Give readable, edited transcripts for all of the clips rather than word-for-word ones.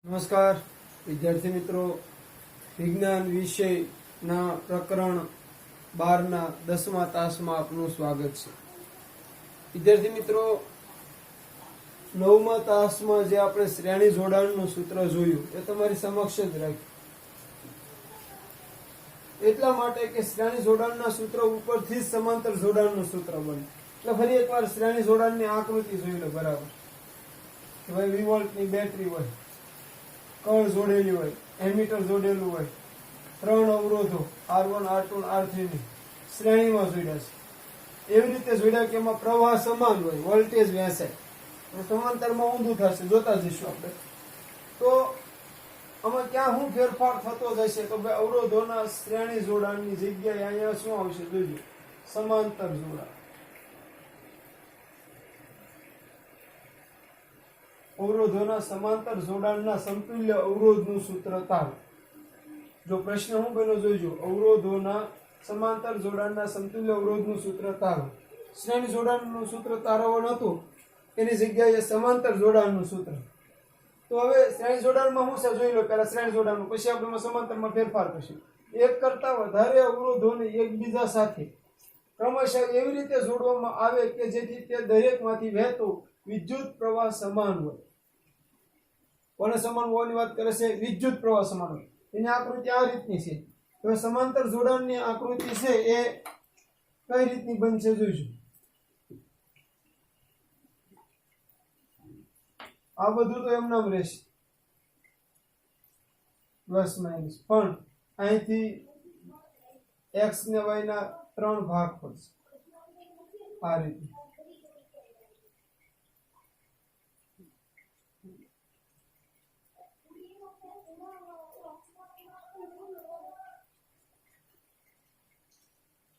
નમસ્કાર વિદ્યાર્થી મિત્રો, વિજ્ઞાન વિષયના પ્રકરણ 12ના 10મા તાસમાં આપનું સ્વાગત છે. વિદ્યાર્થી મિત્રો, 9મા તાસમાં જે આપણે શ્રેણી જોડાણનું સૂત્ર જોયું એ તમારી સમક્ષ જ રાખ્યું, એટલા માટે કે શ્રેણી જોડાણના સૂત્ર ઉપરથી જ સમાંતર જોડાણનું સૂત્ર બને. એટલે ફરી એકવાર શ્રેણી જોડાણની આકૃતિ જોઈ લો. બરાબર કે ભાઈ 20 વોલ્ટની બેટરી હોય, કળ જોડેલી હોય, એમીટર જોડેલું હોય, 3 અવરોધો R1 R2 R3 ની શ્રેણીમાં જોડ્યા છે. એવી રીતે જોડ્યા કે એમાં પ્રવાહ સમાન હોય, વોલ્ટેજ વહેંચાય. સમાંતરમાં ઊંધું થશે, જોતા જઈશું આપણે. તો આમાં ક્યાં શું ફેરફાર થતો જશે? તો ભાઈ અવરોધોના શ્રેણી જોડાણની જગ્યાએ અહીંયા શું આવશે? જોજો, સમાંતર જોડાણ. અવરોધોના સમાંતર જોડાણના સમતુલ્ય અવરોધનું સૂત્ર તારો. જો પ્રશ્ન શું બન્યો જોઈજો, અવરોધોના સમાંતર જોડાણના સમતુલ્ય અવરોધનું સૂત્ર તારો. શ્રેણી જોડાણનું સૂત્ર તારવવાનું હતું, એની જગ્યાએ સમાંતર જોડાણનું સૂત્ર. તો હવે શ્રેણી જોડાણમાં શું છે જોઈ લો. પહેલા શ્રેણી જોડાણનું, પછી આપણે સમાંતરમાં ફેરફાર કરીશું. એક કરતા વધારે અવરોધોને એકબીજા સાથે ક્રમશઃ એવી રીતે જોડવામાં આવે કે જેથી તે દરેકમાંથી વહેતો વિદ્યુત પ્રવાહ સમાન હોય. કોને સમાન હોવાની વાત કરે છે? વિદ્યુત પ્રવાહ સમાન હોય. એની આકૃતિ આ રીતની છે. હવે સમાંતર જોડાણની આકૃતિ છે એ કઈ રીતની બનશે જોઈશું. આ બધું તો એમનામ રહેશે, પ્લસ માઇનસ, પણ અહીંથી x ને y ના 3 ભાગ પડશે આ રીતે.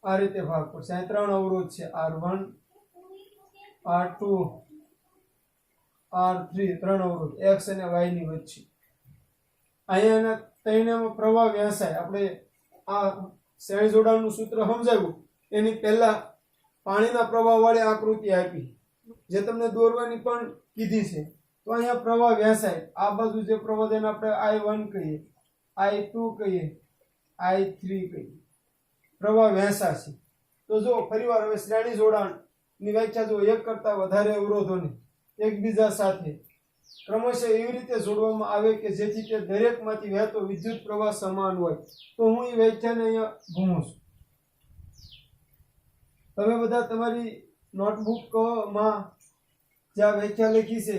આ રીતે ભાગ પડશે. અહીં 3 અવરોધ છે, R1 R2 R3, 3 અવરોધ x અને y ની વચ્ચે. અહીંયા ત્રણેયમાં પ્રવાહ વહેંચાય. આપણે આ શ્રેણી જોડાણનું સૂત્ર સમજાવ્યું એની પહેલા પાણીના પ્રવાહ વાળી આકૃતિ આપી, જે તમને દોરવાની પણ કીધી છે. તો અહીંયા પ્રવાહ વહેંચાય. આ બાજુ જે પ્રવાહ તેને આપણે I1 કહીએ, I2 કહીએ, I3 કહીએ. પ્રવાહ વહેંચાશે. તો જો ફરીવાર હવે શ્રેણી જોડાણની વ્યાખ્યા જો, એક કરતા વધારે અવરોધોને એકબીજા સાથે ક્રમશઃ એવી રીતે જોડવામાં આવે કે જેથી તે દરેકમાંથી વહેતો વિદ્યુત પ્રવાહ સમાન હોય. તો હું એ વ્યાખ્યાને અહીંયા ઘૂમું છું. તમે બધા તમારી નોટબુકમાં જે આ વ્યાખ્યા લખી છે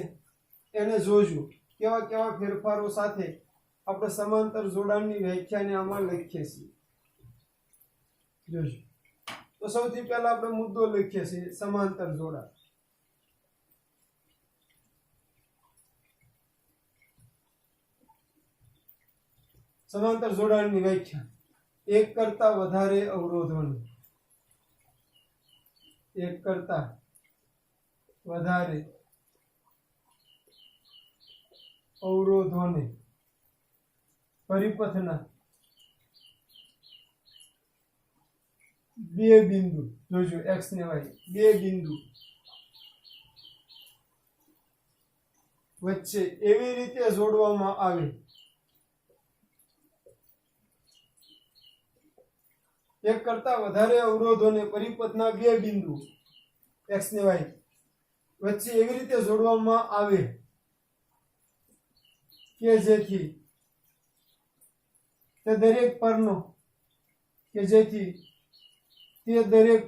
એને જોજો, કેવા કેવા ફેરફારો સાથે આપણે સમાંતર જોડાણની વ્યાખ્યાને આમાં લખીએ છીએ. જોજો. તો સૌથી પહેલા આપણે મુદ્દો લખીએ છીએ, સમાંતર જોડાણ. સમાંતર જોડાણની વ્યાખ્યા: એક કરતા વધારે અવરોધોને, એક કરતા વધારે અવરોધોને પરિપથના બે બિંદુ, જોજો x ને y, બે બિંદુ વચ્ચે એવી રીતે જોડવામાં આવે એક કરતા વધારે અવરોધોને પરિપથના બે બિંદુ x ને y વચ્ચે એવી રીતે જોડવામાં આવે કે જેથી તે દરેક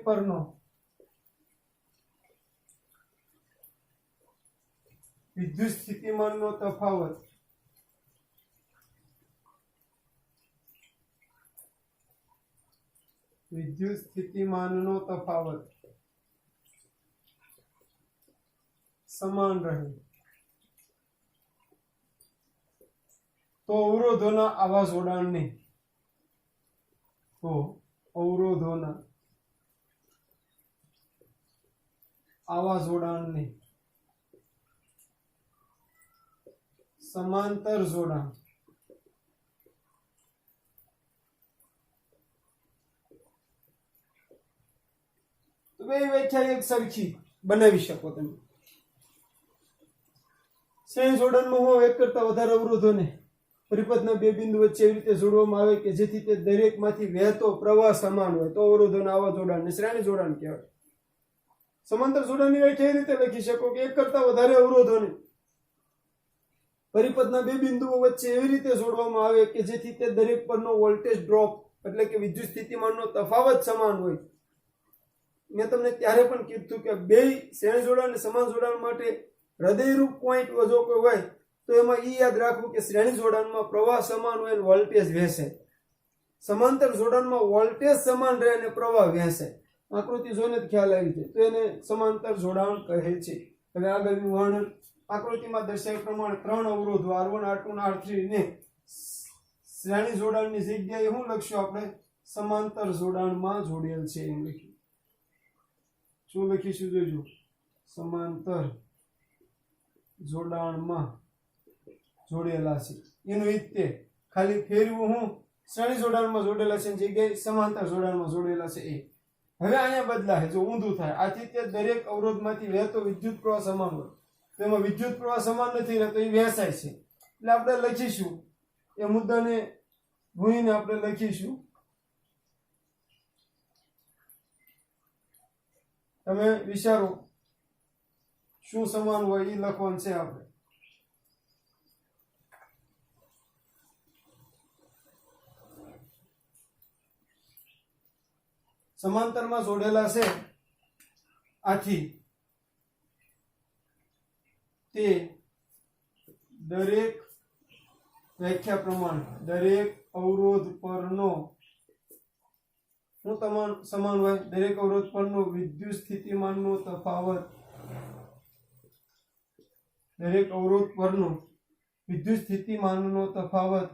પરનો વિદ્યુત સ્થિતિમાનનો તફાવત સમાન રહે. તો અવરોધોના આવા જોડાણને સમાંતર જોડાણ. તો બે વ્યાખ્યા એક સરખી બનાવી શકો તમે. શ્રેણી જોડાણમાં હું એક કરતા વધારે અવરોધોને પરિપથના બે બિંદુ વચ્ચે એવી રીતે જોડવામાં આવે કે જેથી તે દરેકમાંથી વહેતો પ્રવાહ સમાન હોય તો અવરોધોના આવા જોડાણને શ્રેણી જોડાણ કહેવાય. સમાંતર જોડાણની વ્યાખ્યા એ રીતે લખી શકો કે એક કરતા વધારે અવરોધોને પરિપથના બે બિંદુઓ વચ્ચે એવી રીતે જોડવામાં આવે કે જેથી તે દરેક પરનો વોલ્ટેજ ડ્રોપ એટલે કે વિદ્યુત સ્થિતિમાનનો તફાવત સમાન હોય. મેં તમને ત્યારે પણ કીધું કે બે શ્રેણી જોડાણ અને સમાન જોડાણ માટે હૃદયરૂપ પોઈન્ટ જો કોઈ હોય તો એમાં ઈ યાદ રાખવું કે શ્રેણી જોડાણમાં પ્રવાહ સમાન હોય અને વોલ્ટેજ વહેંચે. સમાંતર જોડાણમાં વોલ્ટેજ સમાન રહે અને પ્રવાહ વહેંચે. આકૃતિ જોઈને જ ખ્યાલ આવી જાય તો એને સમાંતર જોડાણ કહે છે. હવે આગળનું વર્ણન આકૃતિમાં દર્શાવ્યા પ્રમાણે ત્રણ અવરોધો R1 R2 અને R3 ને શ્રેણી જોડાણની જગ્યાએ શું લખશું આપણે? સમાંતર જોડાણમાં જોડેલ છે એમ લખ્યું. શું લખીશું જોજો? સમાંતર જોડાણમાં જોડેલા છે. એનું હિત તે ખાલી ફેરવું હું શ્રેણી જોડાણમાં જોડેલા છે જગ્યાએ સમાંતર જોડાણમાં જોડેલા છે એ. હવે અહીંયા બદલાય જો ઊંધું થાય. આથી તે દરેક અવરોધમાંથી વહેતો વિદ્યુત પ્રવાહ સમાન હોય. તો એમાં વિદ્યુત પ્રવાહ સમાન નથી રહેતો, એ વહેંચાય છે. એટલે આપણે લખીશું એ મુદ્દાને ભૂલીને આપણે લખીશું. તમે વિચારો શું સમાન હોય એ લખવાનું છે આપણે. સમાંતરમાં જોડેલા છે આથી તે દરેક વ્યાખ્યા પ્રમાણે દરેક અવરોધ પરનો શું સમાન હોય? દરેક અવરોધ પરનો વિદ્યુત સ્થિતિમાનનો તફાવત દરેક અવરોધ પરનો વિદ્યુત સ્થિતિમાનનો તફાવત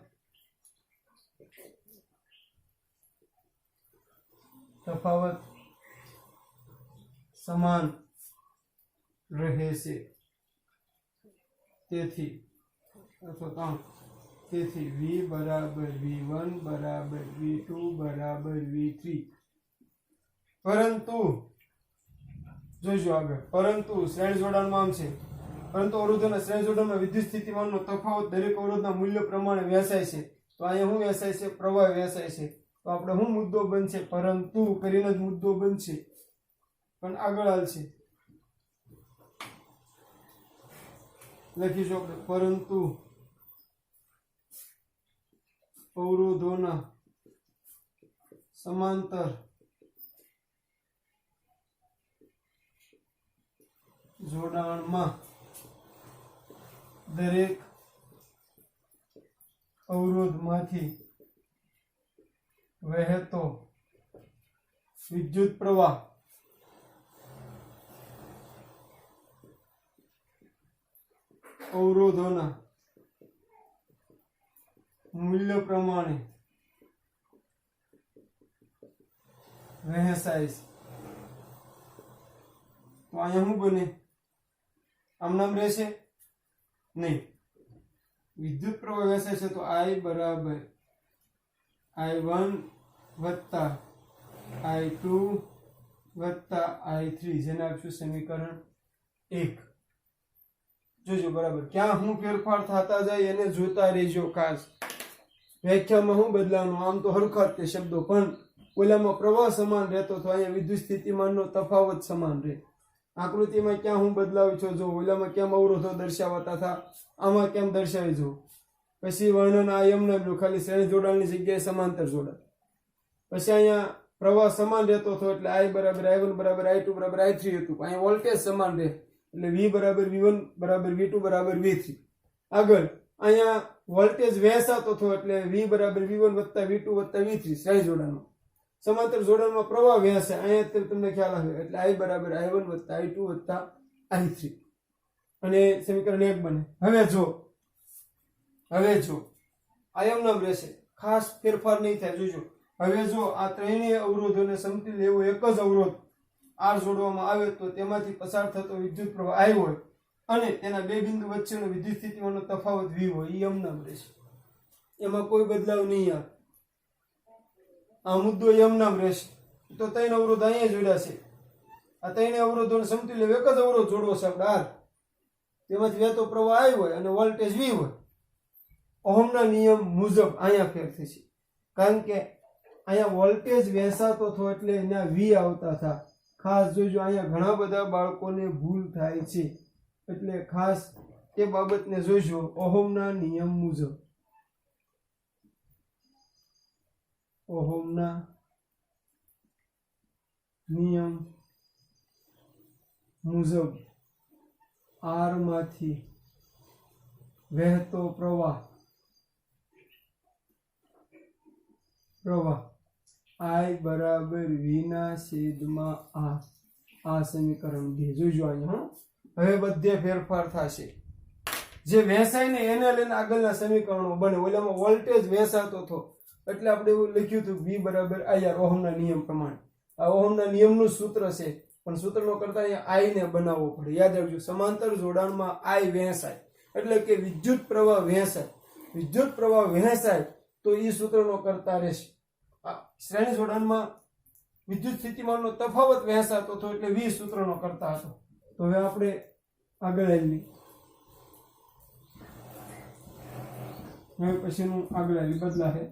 સમાન રહે છે. તેથી V બરાબર V1 બરાબર V2 બરાબર V3. પરંતુ જોઈજો આગળ, પરંતુ શ્રેણી જોડાણમાં આમ છે પરંતુ અવરોધોના શ્રેણી જોડાણમાં વિદ્યુત સ્થિતિમાનનો તફાવત દરેક અવરોધના મૂલ્ય પ્રમાણે વહેંચાય છે. તો અહીંયા શું વહેંચાય છે? પ્રવાહ વહેંચાય છે. તો આપણે શું મુદ્દો બનશે? પરંતુ કરીને જ મુદ્દો બનશે પણ આગળ હાલશે. લખીશું આપણે પરંતુ અવરોધોના સમાંતર જોડાણમાં દરેક અવરોધમાંથી વહેતો વિદ્યુત પ્રવાહ અવરોધોના મૂલ્ય પ્રમાણે વહેંચાય છે. તો અહીંયા શું બને? આમ નામ રહેશે નહીં. વિદ્યુત પ્રવાહ વહેંચાય છે તો I બરાબર I1 વત્તા I2 વત્તા I3 જેને આપશું સમીકરણ 1. જોજો બરાબર ક્યાં હું ફેરફાર થતા જાય એને જોતા રહેજો ખાસ. વ્યાખ્યામાં હું બદલાવાનું? આમ તો હરખા તે શબ્દો પણ ઓલામાં પ્રવાહ સમાન રહેતો તો અહીંયા વિદ્યુત સ્થિતિમાનનો તફાવત સમાન રહે. આકૃતિમાં ક્યાં હું બદલાવું છું જો ઓલામાં કેમ અવરોધો દર્શાવતા હતા આમાં કેમ દર્શાવી જો. પછી વર્ણન આ એમને ખાલી શ્રેણી જોડાણની જગ્યાએ સમાંતર જોડાણ. પછી અહીંયા પ્રવાહ સમાન રહેતો હતો એટલે I બરાબર I1 બરાબર I2 બરાબર I3 હતું. અહીંયા વોલ્ટેજ સમાન રહે એટલે V બરાબર V1 બરાબર V2 બરાબર V3. આગળ અહીંયા વોલ્ટેજ વહેંચાતો હતો એટલે V બરાબર V1 વત્તા V2 વત્તા V3 શ્રેણી જોડાણમાં. સમાંતર જોડાણમાં પ્રવાહ વહેંચે અહીંયા તમને ખ્યાલ આવે એટલે I બરાબર I1 વત્તા I2 વત્તા I3 અને સમીકરણ 1 બને. હવે જો આ એમ નામ રહેશે, ખાસ ફેરફાર નહીં થાય. જોજો હવે જો આ ત્રણેય અવરોધોને સમતુલ્ય એવો એક જ અવરોધ R જોડવામાં આવે તો તેમાંથી પસાર થતો વિદ્યુત પ્રવાહ I હોય અને તેના બે બિંદુ વચ્ચેનો વિદ્યુત સ્થિતિમાનનો તફાવત V હોય. એ એમ નામ રહેશે, એમાં કોઈ બદલાવ નહીં આવે. આ મુદ્દો એમ નામ રહેશે. તો ત્રણ અવરોધ અહીંયા જોડ્યા છે. આ ત્રણેય અવરોધોને સમતુલ્ય એક જ અવરોધ જોડવો છે આપણે R. તેમાંથી વહેતો પ્રવાહ I હોય અને વોલ્ટેજ V હોય. ઓહમના નિયમ મુજબ અહીંયા ફેર થશે, કારણ કે અહીંયા વોલ્ટેજ વહેંચાતો હતો એટલે અહીંયા V આવતા હતા. ખાસ જોજો, અહીંયા ઘણા બધા બાળકોને ભૂલ થાય છે, એટલે ખાસ એ બાબતને જોજો. ઓહમના નિયમ મુજબ, ઓહમના નિયમ મુજબ R માંથી વહેતો પ્રવાહ I બરાબર V ના છેદમાં R. આ સમીકરણ 2 જોજો અહીંયા. હવે બધે ફેરફાર થશે. જે વહેંચાય ને એને લઈને આગળના સમીકરણો બને. ઓલામાં વોલ્ટેજ વહેંચાતો હતો એટલે આપણે એવું લખ્યું હતું V બરાબર IR, ઓહમના નિયમ પ્રમાણે. આ ઓહમના નિયમનું સૂત્ર છે, પણ સૂત્રનો કરતા અહીંયા I ને બનાવવો પડે. યાદ રાખજો, સમાંતર જોડાણમાં I વહેંચાય એટલે કે વિદ્યુત પ્રવાહ વહેંચાય. વિદ્યુત પ્રવાહ વહેંચાય તો એ સૂત્રનો કરતા રહેશે. શ્રેણી જોડાણમાં વિદ્યુત સ્થિતિમાનનો તફાવત વહેંચાતો હતો એટલે V સૂત્રનો કરતા હતો. તો હવે આપણે આગળ આવી, હવે પછીનું આગળ આવી બદલાશે.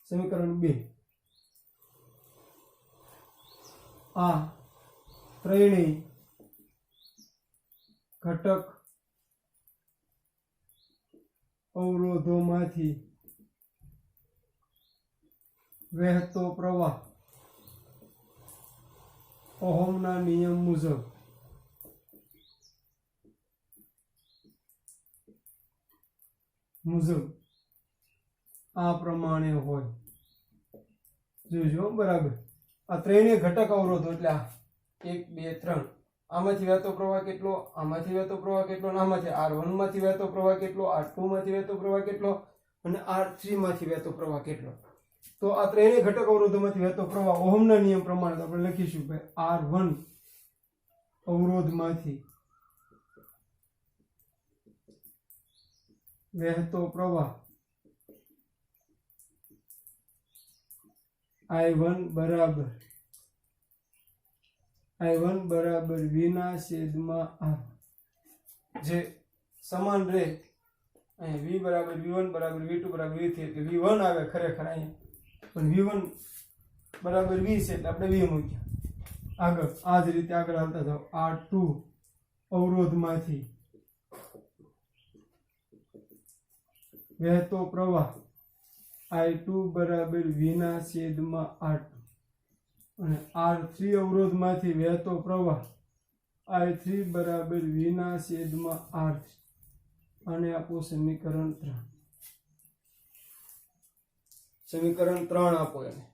સમીકરણ 2, આ ત્રણેય ઘટક અવરોધોમાંથી વહેતો પ્રવાહ ઓહમના નિયમ મુજબ આ પ્રમાણે હોય. જોજો બરાબર, આ ત્રણેય ઘટક અવરોધો એટલે આ 1 2 3, આમાંથી વહેતો પ્રવાહ કેટલો, આમાંથી વહેતો પ્રવાહ કેટલો, આમાંથી R1 માંથી વહેતો પ્રવાહ કેટલો, R2 માંથી વહેતો પ્રવાહ કેટલો અને R3 માંથી વહેતો પ્રવાહ કેટલો. તો આ ત્રણેય ઘટક અવરોધોમાંથી વહેતો પ્રવાહ ઓહમના નિયમ પ્રમાણે આપણે લખીશું કે R1 અવરોધમાંથી વહેતો પ્રવાહ I1 બરાબર V ના છેદમાં R. જે સમાન રહે, અહીંયા V બરાબર V1 બરાબર V2 બરાબર V3 એટલે V1 આવે ખરેખર અહીંયા, પણ V1 બરાબર V છે એટલે આપણે V મૂક્યા. આગળ આ જ રીતે આગળ હાલતા જાઓ. R2 અવરોધમાંથી વહેતો પ્રવાહ I2 બરાબર V ના છેદમાં R2 અને R3 અવરોધમાંથી વહેતો પ્રવાહ I3 બરાબર V ના છેદમાં R3 અને આપો સમીકરણ 3. સમીકરણ 3 આપો એને.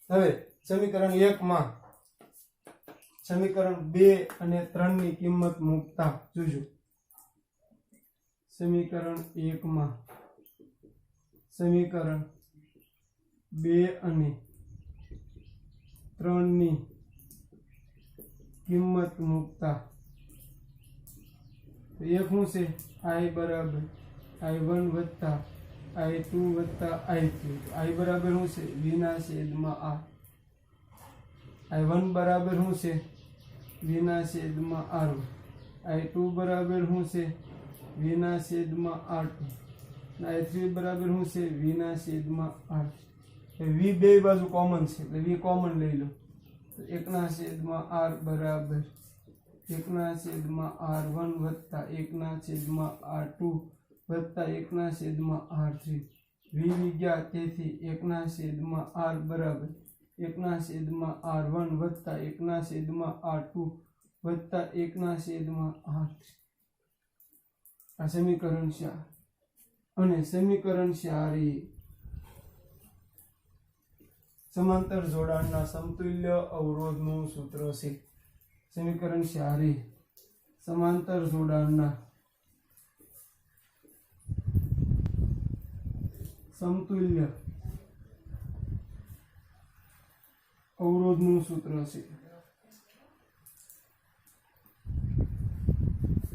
હવે સમીકરણ 1 માં સમીકરણ 2 અને 3 ની કિંમત મૂકતા જોજો. સમીકરણ 1 માં સમીકરણ 2 અને 3 ની કિંમત મૂકતા તો એક શું છે, I બરાબર I1 વત્તા I2 વત્તા I3. I બરાબર શું છે, V ના છેદમાં R. I1 બરાબર શું છે, V ના છેદમાં R1. I2 બરાબર શું છે, V ના છેદમાં R2. I3 બરાબર શું છે, V ના છેદમાં R3. V બે બાજુ કોમન છે એટલે V કોમન લઈ લો. 1 ના છેદમાં R બરાબર 1 ના છેદમાં R1 વત્તા 1 ના છેદમાં R2 વત્તા 1 ના છેદમાં R3. V ગયા, તેથી 1 ના છેદમાં R બરાબર 1 ના છેદમાં R1 વત્તા 1 ના છેદમાં R2 વત્તા 1 ના છેદમાં R3. આ સમીકરણ 4. અને સમીકરણ 4 સમાંતર જોડાણના સમતુલ્ય અવરોધનું સૂત્ર છે. સમીકરણ 4 સમાંતર જોડાણના સમતુલ્ય અવરોધનું સૂત્ર છે.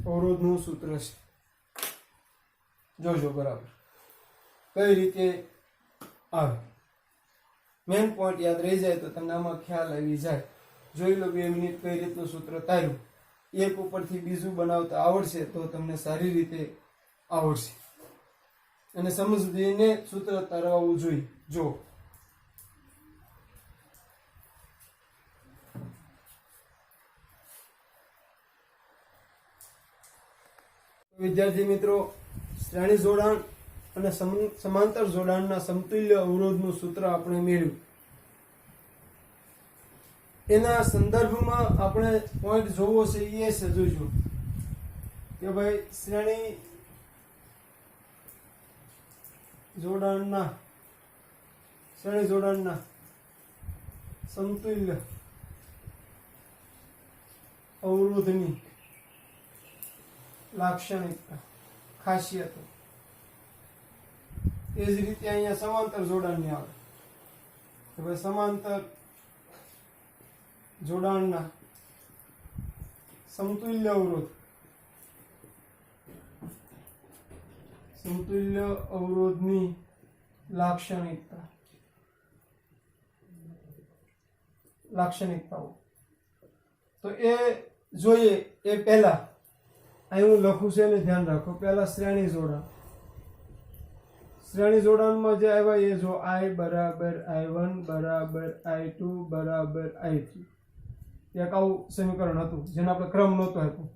અવરોધનું સૂત્ર છે. જોજો બરાબર કઈ રીતે આવે. મેઇન પોઈન્ટ યાદ રહી જાય તો તમને આમાં ખ્યાલ આવી જાય. જોઈ લો 2 મિનિટ કઈ રીતનું સૂત્ર તાર્યું. એક ઉપરથી બીજું બનાવતા આવડશે તો તમને સારી રીતે આવડશે. અને સમજીને સૂત્ર તારવવું જોઈએ. જો વિદ્યાર્થી મિત્રો, શ્રેણી જોડાણ અને સમાંતર જોડાણના સમતુલ્ય અવરોધનું સૂત્ર આપણે મેળવ્યું. એના સંદર્ભમાં આપણે પોઈન્ટ જોવો છે એ જોઈશું કે ભાઈ શ્રેણી જોડાણના સમતુલ્ય અવરોધની લાક્ષણિકતા, ખાસિયતો. એ જ રીતે અહીંયા સમાંતર જોડાણની આવે કે ભાઈ સમાંતર જોડાણના સમતુલ્ય અવરોધની લાક્ષણિકતાઓ. તો એ જોઈએ એ પહેલા અહીં હું લખું છું એને ધ્યાન રાખો. પહેલા શ્રેણી જોડાણમાં જે આવ્યા એ જો I બરાબર I1 બરાબર I2 બરાબર I3. એક આવું સમીકરણ હતું જેને આપણે ક્રમ નહોતો આપ્યો.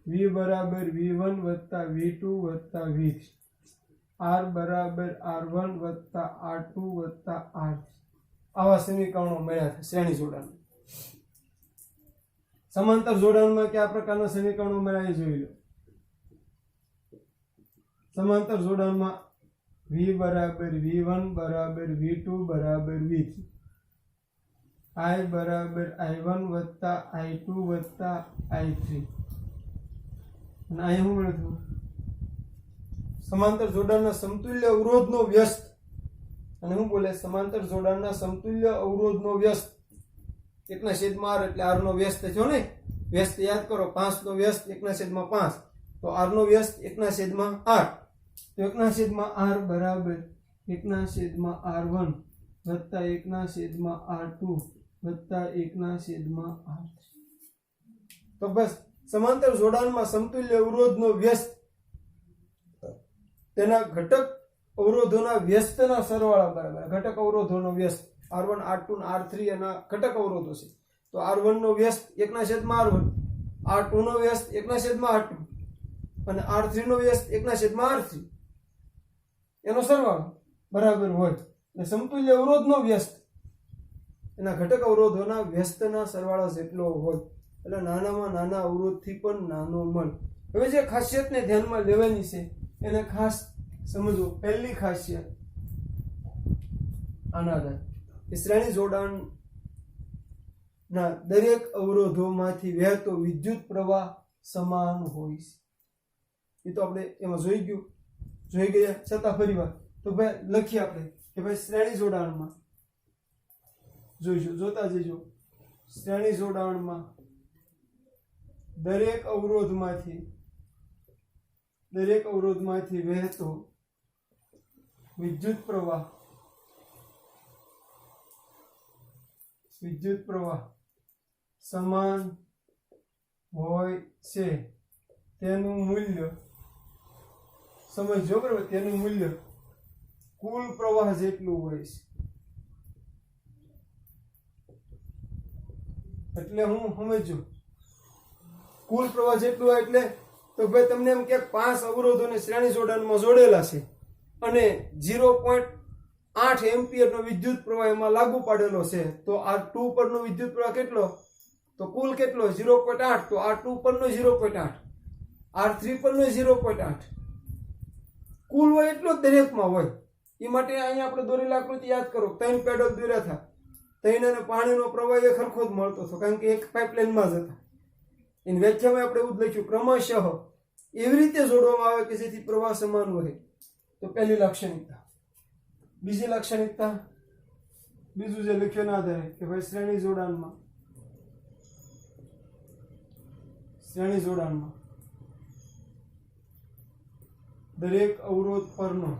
V બરાબર V1 વત્તા V2 વત્તા V3. R બરાબર R1 વત્તા R2 વત્તા R3. આવા સમીકરણો મળ્યા છે શ્રેણી જોડાણ. સમાંતર જોડાણમાં કયા પ્રકારના સમીકરણો મળ્યા એ જોઈ લો. સમાંતર જોડાણમાં V બરાબર V1 બરાબર V2 બરાબર V3. I બરાબર I1 વત્તા I2 વત્તા I3. અને અહીં શું મળ્યું? સમાંતર જોડાણના સમતુલ્ય અવરોધનો વ્યસ્ત. અને હું બોલે સમાંતર જોડાણના સમતુલ્ય અવરોધનો વ્યસ્ત 1/r એટલે r નો વ્યસ્ત થયો ને. વ્યસ્ત યાદ કરો, 5 નો વ્યસ્ત 1/5. તો r નો વ્યસ્ત 1/8. તો 1/r બરાબર 1/r1 વત્તા 1/r2 વત્તા 1/r3. તો બસ સમાંતર જોડાણમાં સમતુલ્ય અવરોધનો વ્યસ્ત તેના ઘટક અવરોધોના વ્યસ્તના સરવાળા બરાબર. ઘટક અવરોધોનો વ્યસ્ત R1 R2 R3 એના ઘટક અવરોધો છે. તો R1 નો વ્યસ્ત 1/r1, R2 નો વ્યસ્ત 1/r2 અને R3 નો વ્યસ્ત 1/r3 એનો સરવાળો બરાબર હોય. એટલે સમતુલ્ય અવરોધનો વ્યસ્ત એના ઘટક અવરોધોના વ્યસ્તના સરવાળા જેટલો હોય. એટલે નાનામાં નાના અવરોધથી પણ નાનો મળે. હવે જે ખાસિયતને ધ્યાનમાં લેવાની છે એને ખાસ સમજો. પહેલી ખાસિયત આના આધારે કે શ્રેણી જોડાણના દરેક અવરોધોમાંથી વહેતો વિદ્યુત પ્રવાહ સમાન હોય છે. એ તો આપણે એમાં જોઈ ગયા છતાં ફરી વાર તો ભાઈ લખીએ આપણે કે ભાઈ શ્રેણી જોડાણમાં જોઈશું. જોતા જજો. શ્રેણી જોડાણમાં દરેક અવરોધમાંથી વહેતો વિદ્યુત પ્રવાહ સમાન હોય છે. તેનું મૂલ્ય સમજો બરાબર. તેનું મૂલ્ય કુલ પ્રવાહ જેટલું હોય છે. એટલે હું સમજો કુલ પ્રવાહ જેટલું હોય એટલે તો ભાઈ તમને એમ કે 5 અવરોધોને શ્રેણી જોડાણમાં જોડેલા છે અને 0.8 એમ્પિયરનો વિદ્યુત પ્રવાહ એમાં લાગુ પાડેલો છે. તો R2 પરનો વિદ્યુત પ્રવાહ કેટલો? તો કુલ કેટલો? 0.8. તો R2 પરનો 0.8, R3 પરનો 0.8. કુલ હોય એટલો જ દરેકમાં હોય. એ માટે અહીંયા આપણે દોરેલા આકૃતિ યાદ કરો. 3 પેડલ દોર્યા હતા. 3 અને પાણીનો પ્રવાહ એ સરખો જ મળતો હતો કારણ કે એક પાઇપલાઇનમાં જ હતા. એની વ્યાખ્યામાં આપણે એવું જ લખ્યું ક્રમશઃ એવી રીતે જોડવામાં આવે કે જેથી પ્રવાહ સમાન હોય. તો પહેલી લાક્ષણિકતા. બીજી લાક્ષણિકતા, બીજું જે લખ્યું ના આધારે કે ભાઈ શ્રેણી જોડાણમાં દરેક અવરોધ પરનો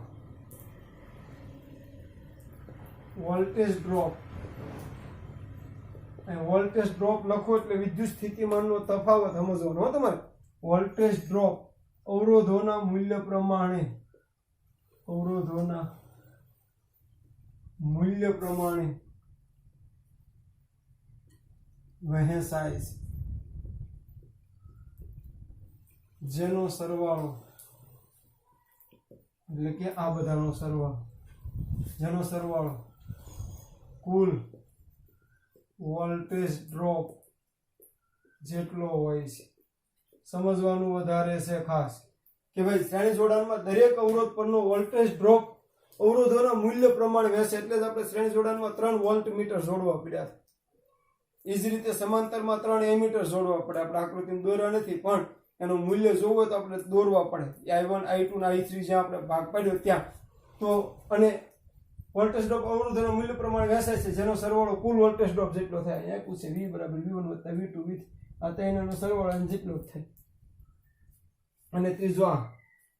વોલ્ટેજ ડ્રોપ અહીં વોલ્ટેજ ડ્રોપ લખો એટલે વિદ્યુત સ્થિતિમાનનો તફાવત સમજવાનો હો તમારે. વોલ્ટેજ ડ્રોપ અવરોધોના મૂલ્ય પ્રમાણે વહેંચાય છે, જેનો સરવાળો એટલે કે આ બધાનો સરવાળો, જેનો સરવાળો કુલ વોલ્ટેજ ડ્રોપ જેટલો હોય છે. સમજવાનું વધારે છે ખાસ કે ભાઈ શ્રેણી જોડાણમાં દરેક અવરોધ પરનો વોલ્ટેજ ડ્રોપ અવરોધોના મૂલ્ય પ્રમાણે વહેંચે. એટલે જ આપણે શ્રેણી જોડાણમાં 3 વોલ્ટમીટર જોડવા પડ્યા. એ જ રીતે સમાંતરમાં 3 એમીટર જોડવા પડે. આપણે આકૃતિમાં દોર્યા નથી, પણ એનું મૂલ્ય જોવું હોય તો આપણે દોરવા પડે. I1 I2 અને I3 જ્યાં આપણે ભાગ પાડ્યો ત્યાં. તો અને વોલ્ટેજ ડ્રોપ અવરોધોના મૂલ્ય પ્રમાણે વહેંચાય છે, જેનો સરવાળો કુલ વોલ્ટેજ ડ્રોપ જેટલો થાય. અહીંયા આપ્યું છે V બરાબર V1 વત્તા V2 V3. આ ત્રણનો સરવાળો જેટલો જ થાય. અને ત્રીજો આ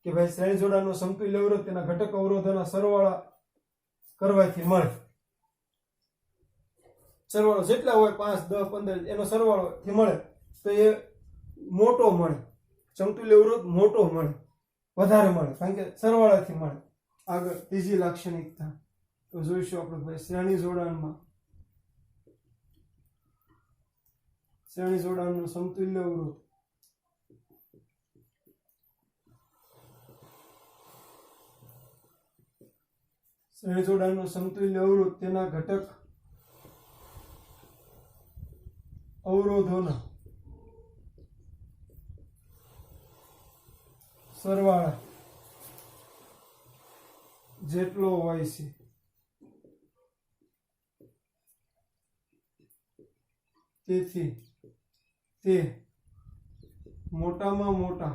કે ભાઈ શ્રેણી જોડાણનો સમતુલ્ય અવરોધ તેના ઘટક અવરોધોના સરવાળા કરવાથી મળે. સરવાળો જેટલા હોય 5 10 15 એનો સરવાળો થી મળે તો એ મોટો મળે. સમતુલ્ય અવરોધ મોટો મળે, વધારે મળે, કારણ કે સરવાળાથી મળે. આગળ ત્રીજી લાક્ષણિકતા તો જોઈશું આપણે ભાઈ શ્રેણી જોડાણનો સમતુલ્ય અવરોધ. શ્રેણી જોડાણનો સમતુલ્ય અવરોધ તેના ઘટક અવરોધોના સરવાળા જેટલો હોય છે. તેથી તે મોટામાં મોટા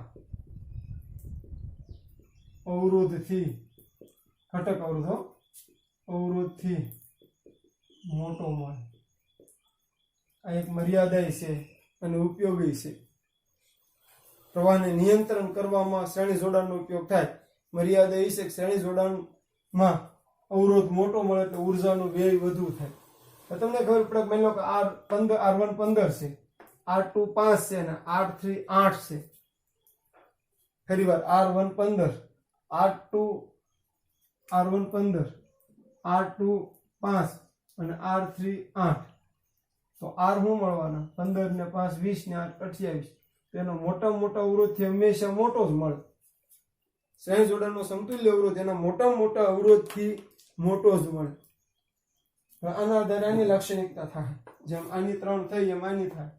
અવરોધથી ઘટક અવરોધથી મોટો મળે. આ એક મર્યાદા છે અને ઉપયોગી છે. પ્રવાહને નિયંત્રણ કરવામાં શ્રેણી જોડાણનો ઉપયોગ થાય. મર્યાદા એ છે કે શ્રેણી જોડાણમાં અવરોધ મોટો મળે એટલે ઉર્જાનો વ્યય વધુ થાય. તો તમને ખબર પડે, માની લો કે R1 15 છે, R2 5 છે અને R3 8 છે. ફરી વાર R1 15, R1 15, R2 5 અને R3 8. તો R શું મળવાના? 15 ને 5 20 ને 8 28. તેનો મોટામાં મોટા અવરોધથી હંમેશા મોટો જ મળે. શ્રેણી જોડાણનો સમતુલ્ય અવરોધ એના મોટામાં મોટા અવરોધથી મોટો જ મળે. આના આધારે આની લાક્ષણિકતા થાય. જેમ આની 3 થઈ એમ આની થાય.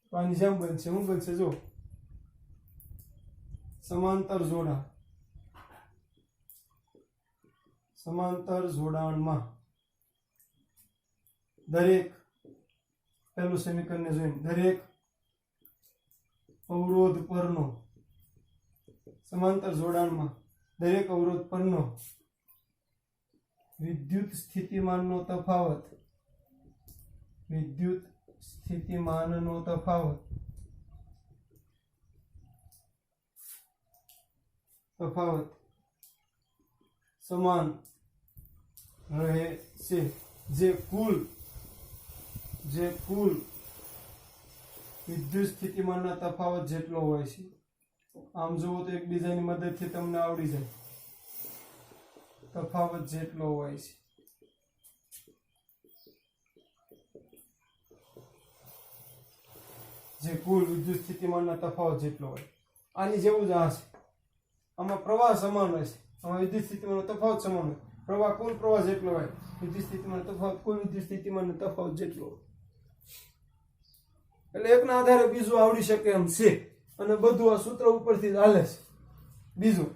તો આની જેમ બનશે. શું બનશે? જો સમાંતર જોડાણમાં દરેક, પહેલું સમીકરણને જોઈને, દરેક અવરોધ પરનો, સમાંતર જોડાણમાં દરેક અવરોધ પરનો વિદ્યુત સ્થિતિમાનનો તફાવત સમાન રહે છે, જે કુલ વિદ્યુત સ્થિતિમાનના તફાવત જેટલો હોય છે. આમ જોવો તો એકબીજાની મદદથી તમને આવડી જાય. તફાવત જેટલો હોય છે. જે કુલ વિદ્યુત સ્થિતિમાનના તફાવત જેટલો હોય. આની જેવું જ આ છે. આમાં પ્રવાહ સમાન હોય છે, આમાં વિદ્યુત સ્થિતિમાનનો તફાવત સમાન હોય. પ્રવાહ કુલ પ્રવાહ જેટલો હોય, વિદ્યુત સ્થિતિમાન તફાવત કુલ વિદ્યુત સ્થિતિમાનનો તફાવત જેટલો હોય. એટલે એકના આધારે બીજું આવડી શકે એમ છે. અને બધું આ સૂત્ર ઉપરથી હાલે છે. બીજું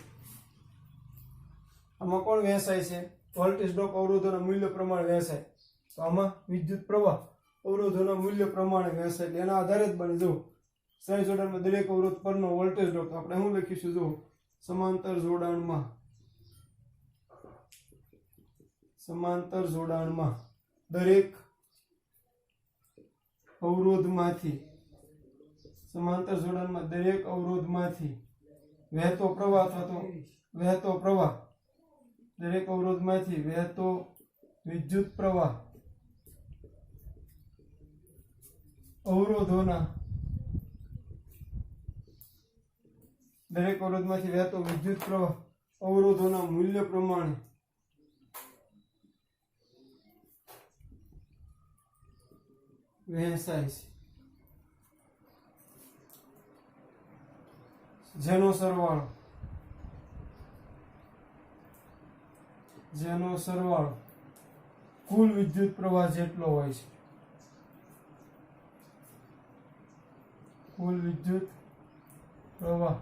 આમાં કોણ વહેંચાય છે? વોલ્ટેજ ડ્રોપ અવરોધોના મૂલ્ય પ્રમાણે વહેંચાય. તો આમાં વિદ્યુત પ્રવાહ અવરોધોના મૂલ્ય પ્રમાણે વહેંચાય. એટલે એના આધારે જ બને. જો શ્રેણી જોડાણમાં દરેક અવરોધ પરનો વોલ્ટેજ ડ્રોપ, આપણે શું લખીશું? જો સમાંતર જોડાણમાં દરેક અવરોધમાંથી વહેતો પ્રવાહ દરેક અવરોધમાંથી વહેતો વિદ્યુત પ્રવાહ અવરોધોના દરેક અવરોધમાંથી વહેતો વિદ્યુત પ્રવાહ અવરોધોના મૂલ્ય પ્રમાણે વહેંચાય છે, જેનો સરવાળો કુલ વિદ્યુત પ્રવાહ જેટલો હોય છે. કુલ વિદ્યુત પ્રવાહ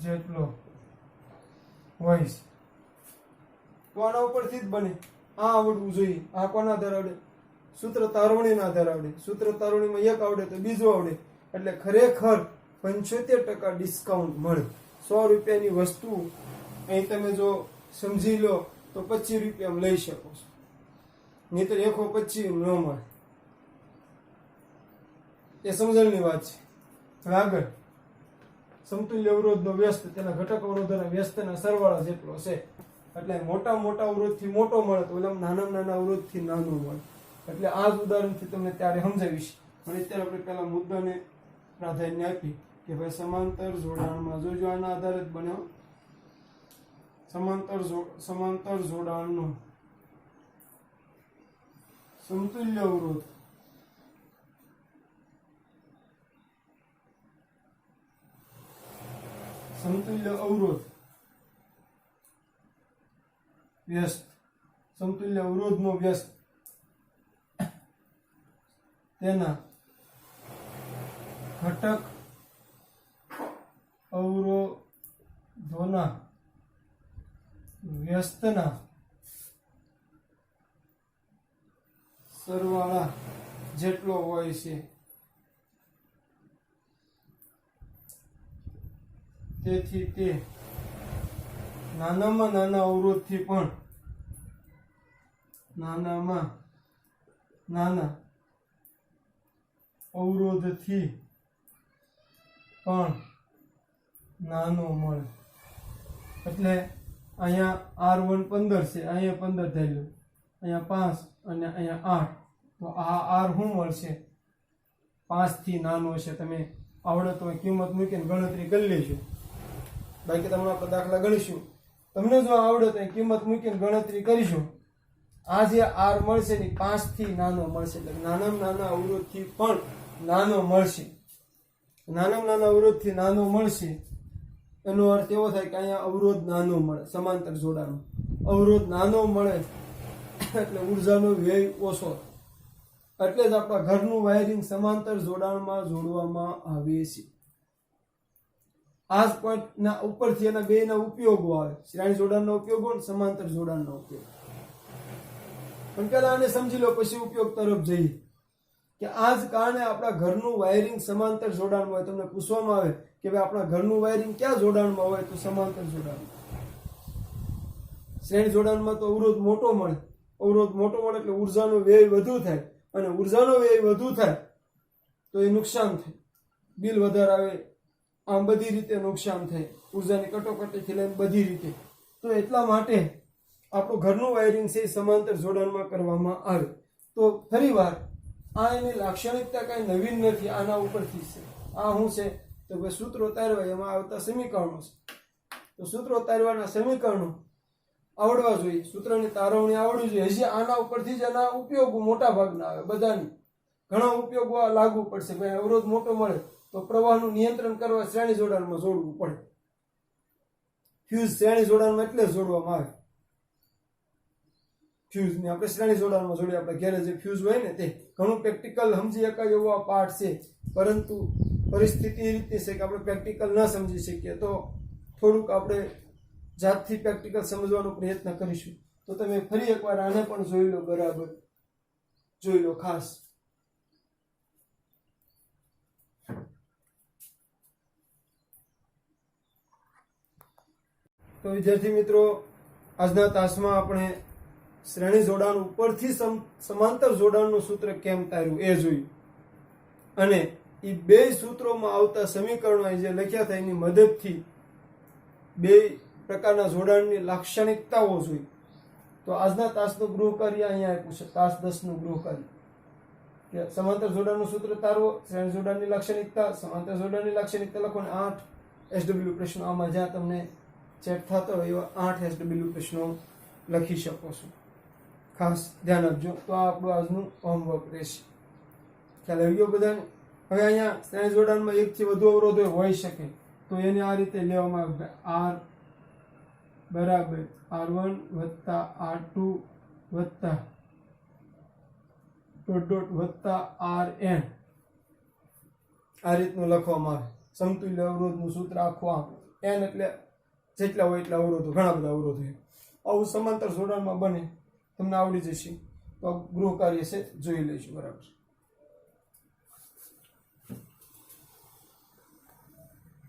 જેટલો હોય છે. તો આના ઉપરથી જ બને. આ આવડવું જોઈએ. આ કોના આધાર આવડે? સૂત્ર તારવણીના આધાર આવડે. સૂત્ર તારવણીમાં એક આવડે તો બીજું આવડે. એટલે ખરેખર 75% ડિસ્કાઉન્ટ મળે. 100 રૂપિયાની વસ્તુ અહીં તમે જો સમજી લો તો 25 રૂપિયામાં લઈ શકો છો, નહીતર 125 ન મળે. એ સમજણની વાત છે. હવે આગળ સમતુલ્ય અવરોધનો વ્યસ્ત તેના ઘટક અવરોધોના વ્યસ્તના સરવાળા જેટલો છે. એટલે મોટા મોટા અવરોધથી મોટો મળે તો ઓલા નાના નાના અવરોધથી નાનો મળે. એટલે આ જ ઉદાહરણથી તમને ત્યારે સમજાવીશ. પણ અત્યારે આપણે પહેલા મુદ્દાને પ્રાધાન્ય આપી કે ભાઈ સમાંતર જોડાણમાં જોજો આના આધારે જ બન્યો. સમાંતર જોડાણનો સમતુલ્ય અવરોધ વ્યસ્ત સમતુલ્ય અવરોધનો વ્યસ્ત તેના ઘટક અવરોધોના વ્યસ્તના સરવાળા જેટલો હોય છે. તેથી તે નાનામાં નાના અવરોધથી પણ નાનો મળે. એટલે અહીંયા R1 15 છે, અહીંયા 15 ધાર્યું, અહીંયા 5 અને અહીંયા 8. તો આ R શું મળશે? 5 થી નાનો છે. તમે આવડે તો કિંમત મૂકીને ગણતરી કરી લેજો. બાકી તમને આપણે દાખલા ગણીશું. તમને જો આવડે તો કિંમત મૂકીને ગણતરી કરીશું. આ જે R મળશે ને 5 થી નાનો મળશે. એટલે નાનામાં નાના અવરોધથી પણ નાનો મળશે. નાનામાં નાના અવરોધથી નાનો મળશે એનો અર્થ એવો થાય કે અહીંયા અવરોધ નાનો મળે. સમાંતર જોડાણ અવરોધ નાનો મળે એટલે ઉર્જાનો વ્યય ઓછો. એટલે જ આપણા ઘરનું વાયરિંગ સમાંતર જોડાણમાં જોડવામાં આવે છે. આ જ પોઈન્ટના ઉપરથી એના બેના ઉપયોગો આવે. શ્રેણી જોડાણનો ઉપયોગો અને સમાંતર જોડાણનો ઉપયોગ. પણ પહેલા આને સમજી લો પછી ઉપયોગ તરફ જઈએ કે આ જ કારણે આપણા ઘરનું વાયરિંગ સમાંતર જોડાણમાં હોય. તમને પૂછવામાં આવે કે ભાઈ આપણા ઘરનું વાયરિંગ ક્યાં જોડાણમાં હોય? તો સમાંતર જોડાણ. શ્રેણી જોડાણમાં તો અવરોધ મોટો મળે. અવરોધ મોટો મળે એટલે ઉર્જાનો વ્યય વધુ થાય. અને ઉર્જાનો વ્યય વધુ થાય તો એ નુકસાન થાય. બિલ વધારે આવે, આમ બધી રીતે નુકસાન થાય. ઉર્જાની કટોકટીથી લઈને બધી રીતે. તો એટલા માટે આપણું ઘરનું વાયરિંગ છે એ સમાંતર જોડાણમાં કરવામાં આવે. તો ફરી વાર આ એની લાક્ષણિકતા કાંઈ નવીન નથી. આના ઉપરથી છે. આ શું છે તો ભાઈ સૂત્રો તારવા એમાં આવતા સમીકરણો છે. તો સૂત્રો તારવાના સમીકરણો આવડવા જોઈએ. સૂત્રની તારવણી આવડવી જોઈએ. હજી આના ઉપરથી જ એના ઉપયોગો મોટા ભાગના આવે. બધાની ઘણા ઉપયોગો લાગુ પડશે. ભાઈ અવરોધ મોટો મળે તો પ્રવાહનું નિયંત્રણ કરવા શ્રેણી જોડાણમાં જોડવું પડે. ફ્યુઝ શ્રેણી જોડાણમાં એટલે જોડવામાં આવે. ફ્યુઝ ને આપણે શ્રેણી જોડાણમાં જોડીએ. આપણે ઘેરે જે ફ્યુઝ હોય ને તે ઘણું પ્રેક્ટિકલ સમજી શકાય એવો આ પાઠ છે. પરંતુ પરિસ્થિતિ એ રીતની છે કે આપણે પ્રેક્ટિકલ ન સમજી શકીએ તો થોડુંક આપણે જાતથી પ્રેક્ટિકલ સમજવાનો પ્રયત્ન કરીશું. તો તમે ફરી એકવાર આને પણ જોઈ લો. બરાબર જોઈ લો ખાસ. તો વિદ્યાર્થી મિત્રો, આજના તાસમાં આપણે શ્રેણી જોડાણ ઉપરથી સમાંતર જોડાણનું સૂત્ર કેમ તાર્યું એ જોયું. અને એ બે સૂત્રોમાં આવતા સમીકરણો જે લખ્યા હતા એની મદદથી બે પ્રકારના જોડાણની લાક્ષણિકતાઓ જોઈ. તો આજના તાસનું ગૃહ કાર્ય અહીંયા આપ્યું છે. તાસ 10 નું ગૃહ કાર્ય. કે સમાંતર જોડાણનું સૂત્ર તારવો, શ્રેણી જોડાણની લાક્ષણિકતા, સમાંતર જોડાણની લાક્ષણિકતા લખો ને 8 SW પ્રશ્નો આમાં જ્યાં તમને ચેક થતો હોય એવા 8 SW પ્રશ્નો લખી શકો છો. ખાસ ધ્યાન આપજો. તો આ આપણું આજનું હોમવર્ક રહેશે. ખ્યાલ આવી ગયો બધાને? હવે અહીંયા શ્રેણી જોડાણમાં એકથી વધુ અવરોધો હોઈ શકે તો એને આ રીતે લેવામાં આવે, R બરાબર R1 વત્તા R2 વત્તા વત્તા RN આ રીતનું લખવામાં આવે. સમતુલ્ય અવરોધનું સૂત્ર આખું આમ n એટલે જેટલા હોય એટલા અવરોધો, ઘણા બધા અવરોધો. આવું સમાંતર જોડાણમાં બને, તમને આવડી જશે. તો ગૃહ કાર્ય છે જોઈ લઈશું. બરાબર.